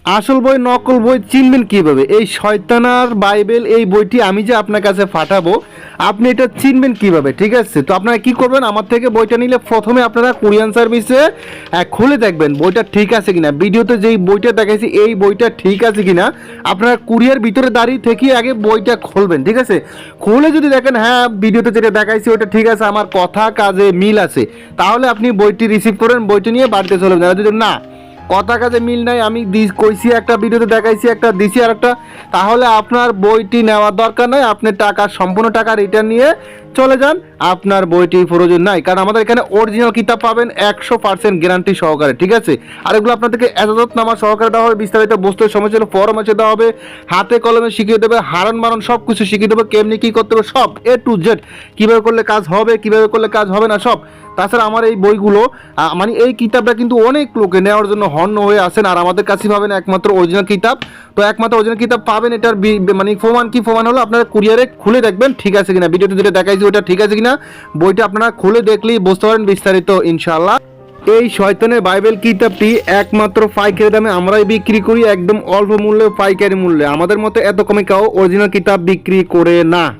আসল বই নকল বই চিনবেন কিভাবে? এই শয়তানার বাইবেল এই বইটি আমি যে আপনার কাছে পাঠাবো, আপনি এটা চিনবেন কিভাবে? ঠিক আছে, তো আপনারা কি করবেন, আমার থেকে বইটা নিলে প্রথমে আপনারা কুরিয়ান সার্ভিসে খুলে দেখবেন বইটা ঠিক আছে কিনা। ভিডিওতে যেই বইটা দেখাইছি এই বইটা ঠিক আছে কিনা, আপনারা কুরিয়ার ভিতরে দাঁড়িয়ে থেকে আগে বইটা খুলবেন। ঠিক আছে, খুলে যদি দেখেন হ্যাঁ ভিডিওতে যেটা দেখাইছি ওটা ঠিক আছে, আমার কথা কাজে মিল আছে, তাহলে আপনি বইটি রিসিভ করেন, বইটি নিয়ে বাড়িতে চলে যান। যদি না কথা কাজে মিল নাই, আমি কইছি একটা ভিডিওতে দেখাইছি একটা দিছি আর একটা, তাহলে আপনার বইটি নেওয়ার দরকার নাই, আপনি সম্পূর্ণ টাকা রিটার্ন নিয়ে চলে যান, আপনার বইটি প্রয়োজন নাই। কারণ আমাদের এখানে অরিজিনাল কিতাব পাবেন 100% গ্যারান্টি সহকারে। ঠিক আছে, আর এগুলো আপনাদেরকে এজাজতনামা সহকারে দেওয়া হবে, বিস্তারিত বস্তু সময় ছিল ফরম আছে দেওয়া হবে, হাতে কলমে শিখিয়ে দেবে, হারান মারণ সব কিছু শিখিয়ে দেবে, কেমনি কী করতে হবে সব A to Z, কীভাবে করলে কাজ হবে কীভাবে করলে কাজ হবে না সব। তাছাড়া আমার এই বইগুলো মানে এই কিতাবটা কিন্তু অনেক লোকে নেওয়ার জন্য হন্য হয়ে আসেন, আর আমাদের কাছে পাবেন একমাত্র অরিজিনাল কিতাব। তো একমাত্র অরিজিনাল কিতাব পাবেন, এটার মানে প্রমাণ কি, প্রমাণ হলো আপনারা কুরিয়ারে খুলে দেখবেন ঠিক আছে কিনা, ভিডিওতে যেটা দেখাইছি ওটা ঠিক আছে কিনা, বইটা আপনারা খুলে দেখলেই বুঝতে পারেন বিস্তারিত ইনশাআল্লাহ। এই শয়তানের বাইবেল কিতাবটি একমাত্র পাইকারি দামে আমরাই বিক্রি করি, একদম অল্প মূল্যে পাইকারি মূল্যে। আমাদের মতো এত কমে কেউ অরিজিনাল কিতাব বিক্রি করে না।